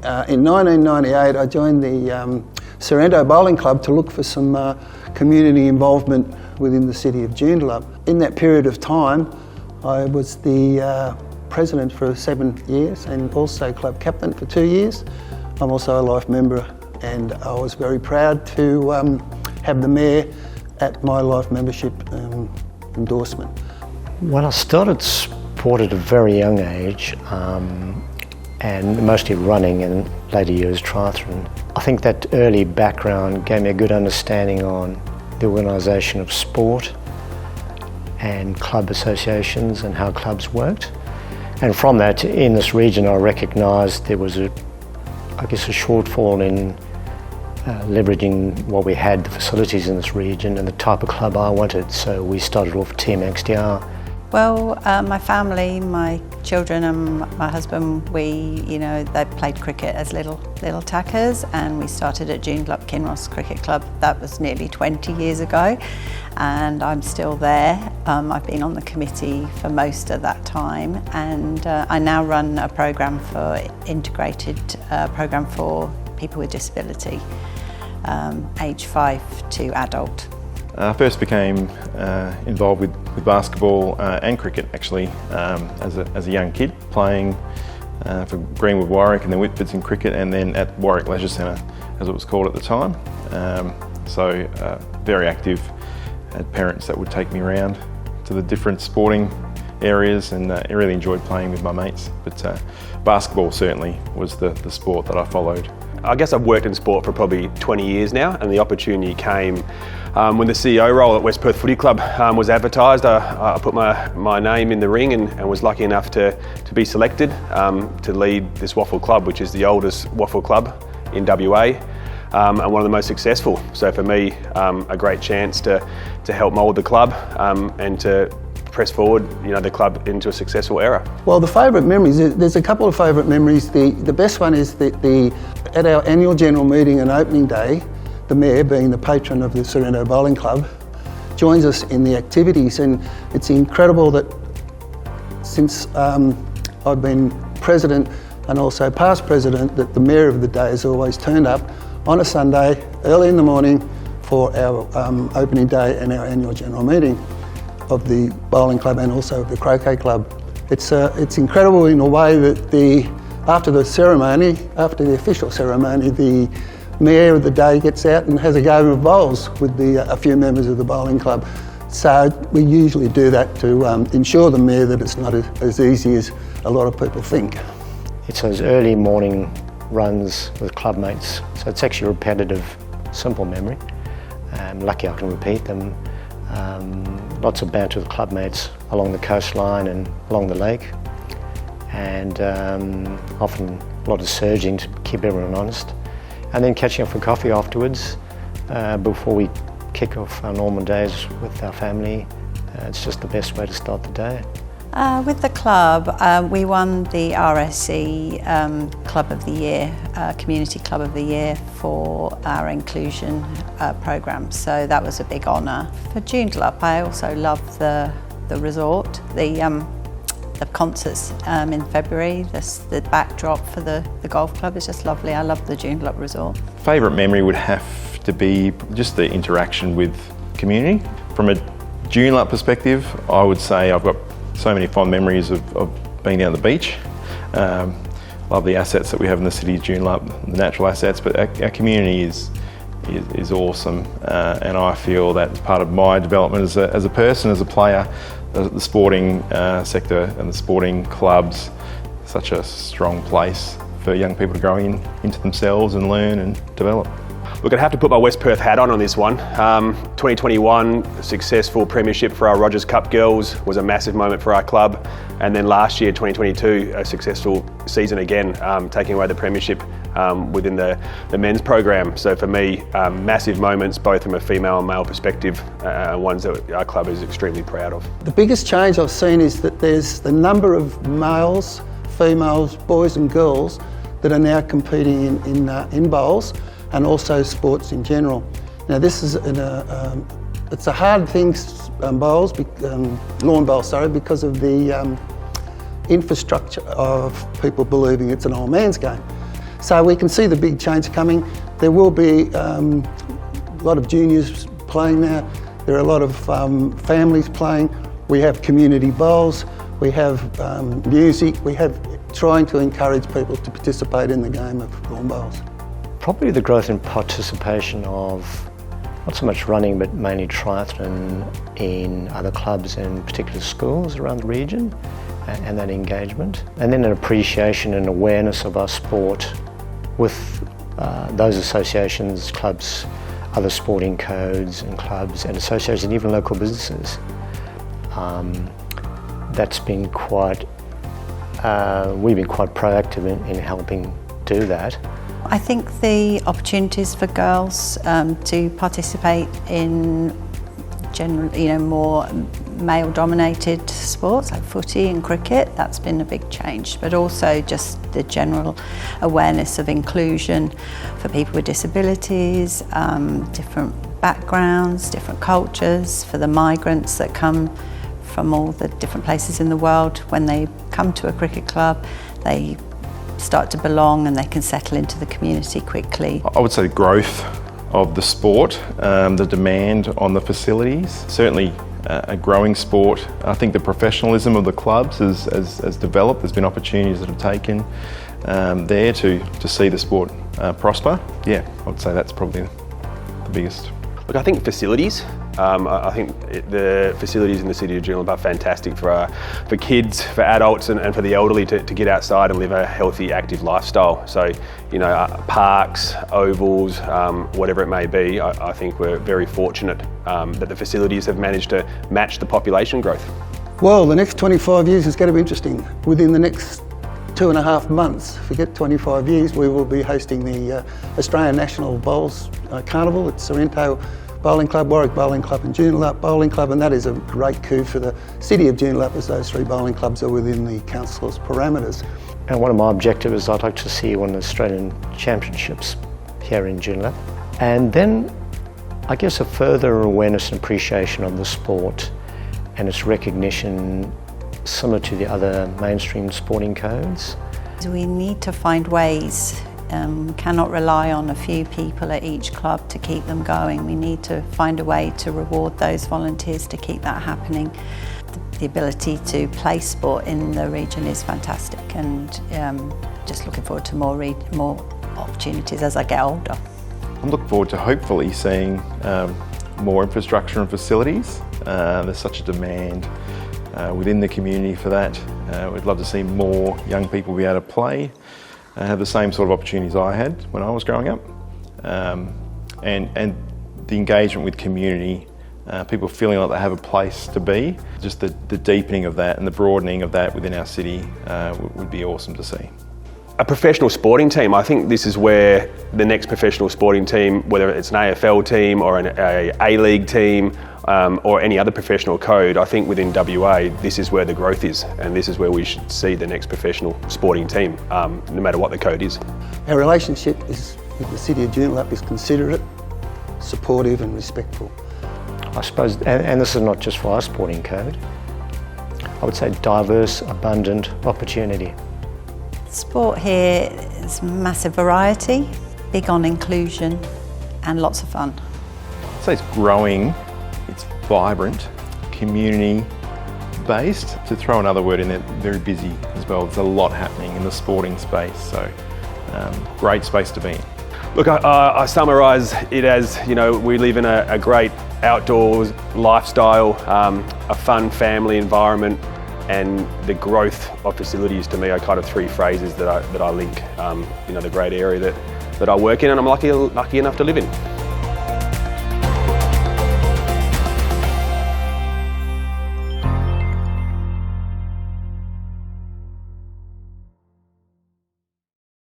In 1998 I joined the Sorrento Bowling Club to look for some community involvement within the city of Joondalup. In that period of time I was the president for 7 years and also club captain for 2 years. I'm also a life member, and I was very proud to have the mayor at my life membership endorsement. Well, I started sport at a very young age, and mostly running, and later years triathlon. I think that early background gave me a good understanding on the organisation of sport and club associations and how clubs worked. And from that, in this region, I recognised there was a shortfall in leveraging what we had, the facilities in this region, and the type of club I wanted. So we started off Team XDR. Well, my family, my children and my husband, they played cricket as little tackers, and we started at Joondalup Kinross Cricket Club. That was nearly 20 years ago, and I'm still there. I've been on the committee for most of that time, and I now run a program for integrated program for people with disability, age 5 to adult. I first became involved with basketball and cricket actually as a young kid, playing for Greenwood Warwick and then Whitfords in cricket, and then at Warwick Leisure Centre as it was called at the time. So very active, had parents that would take me around to the different sporting areas, and I really enjoyed playing with my mates. But basketball certainly was the sport that I followed. I guess I've worked in sport for probably 20 years now, and the opportunity came when the CEO role at West Perth Footy Club was advertised. I put my name in the ring and was lucky enough to be selected to lead this WAFL club, which is the oldest WAFL club in WA and one of the most successful. So for me, a great chance to help mould the club and to press forward, the club into a successful era. Well, the favourite memories, there's a couple of favourite memories. The best one is at our annual general meeting and opening day, the mayor, being the patron of the Sorrento Bowling Club, joins us in the activities, and it's incredible that since I've been president and also past president, that the mayor of the day has always turned up on a Sunday early in the morning for our opening day and our annual general meeting of the bowling club and also of the croquet club. It's incredible in a way that after the official ceremony, the mayor of the day gets out and has a game of bowls with a few members of the bowling club. So we usually do that to ensure the mayor that it's not as easy as a lot of people think. It's those early morning runs with club mates, so it's actually a repetitive, simple memory. I'm lucky I can repeat them. Lots of banter with club mates along the coastline and along the lake, and often a lot of surging to keep everyone honest, and then catching up for coffee afterwards before we kick off our normal days with our family. It's just the best way to start the day. With the club, we won the RSC Club of the Year, Community Club of the Year for our inclusion programme, so that was a big honour. For Joondalup, I also love the resort, the concerts in February, the backdrop for the golf club is just lovely. I love the Joondalup resort. Favourite memory would have to be just the interaction with community. From a Joondalup perspective, I would say I've got so many fond memories of being down the beach. Love the assets that we have in the city of Joondalup, the natural assets, but our community is awesome, and I feel that's part of my development as a person, as a player. The sporting sector and the sporting clubs, such a strong place for young people to grow into themselves and learn and develop. Look, I'd have to put my West Perth hat on this one. 2021, successful premiership for our Rogers Cup girls was a massive moment for our club. And then last year, 2022, a successful season again, taking away the premiership within the men's program. So for me, massive moments, both from a female and male perspective, ones that our club is extremely proud of. The biggest change I've seen is that there's the number of males, females, boys and girls that are now competing in bowls, and also sports in general. Now this is it's a hard thing, lawn bowls, because of the infrastructure of people believing it's an old man's game. So we can see the big change coming. There will be a lot of juniors playing now. There are a lot of families playing. We have community bowls. We have music. We have trying to encourage people to participate in the game of lawn bowls. Probably the growth in participation of not so much running but mainly triathlon in other clubs and particular schools around the region, and that engagement. And then an appreciation and awareness of our sport with those associations, clubs, other sporting codes and clubs and associations and even local businesses. That's been quite, we've been quite proactive in helping do that. I think the opportunities for girls to participate in general, more male-dominated sports like footy and cricket, that's been a big change. But also just the general awareness of inclusion for people with disabilities, different backgrounds, different cultures, for the migrants that come from all the different places in the world. When they come to a cricket club, they start to belong and they can settle into the community quickly. I would say the growth of the sport, the demand on the facilities, certainly a growing sport. I think the professionalism of the clubs has developed. There's been opportunities that have taken there to see the sport prosper. Yeah, I would say that's probably the biggest. Look, I think facilities. I think the facilities in the city of Joondalup are fantastic for kids, for adults and for the elderly to get outside and live a healthy, active lifestyle. So, parks, ovals, whatever it may be, I think we're very fortunate that the facilities have managed to match the population growth. Well, the next 25 years is going to be interesting. Within the next 2.5 months, forget 25 years, we will be hosting the Australian National Bowls Carnival at Sorrento Bowling Club, Warwick Bowling Club and Joondalup Bowling Club, and that is a great coup for the city of Joondalup as those 3 bowling clubs are within the council's parameters. And one of my objectives is I'd like to see one of the Australian Championships here in Joondalup. And then I guess a further awareness and appreciation of the sport and its recognition similar to the other mainstream sporting codes. We need to find ways. We cannot rely on a few people at each club to keep them going. We need to find a way to reward those volunteers to keep that happening. The ability to play sport in the region is fantastic, and just looking forward to more opportunities as I get older. I'm looking forward to hopefully seeing more infrastructure and facilities. There's such a demand within the community for that. We'd love to see more young people be able to play, have the same sort of opportunities I had when I was growing up, and the engagement with community, people feeling like they have a place to be. Just the deepening of that and the broadening of that within our city would be awesome to see. A professional sporting team, I think this is where the next professional sporting team, whether it's an AFL team or an A-League team or any other professional code, I think within WA this is where the growth is, and this is where we should see the next professional sporting team, no matter what the code is. Our relationship with the city of Joondalup is considerate, supportive and respectful. I suppose, and this is not just for our sporting code, I would say diverse, abundant opportunity. Sport here is massive variety, big on inclusion and lots of fun. I'd say it's growing, it's vibrant, community-based. To throw another word in there, very busy as well. There's a lot happening in the sporting space, so great space to be in. Look, I summarise it as, we live in a great outdoors lifestyle, a fun family environment, and the growth of facilities to me are kind of 3 phrases that I link, the great area that I work in and I'm lucky enough to live in.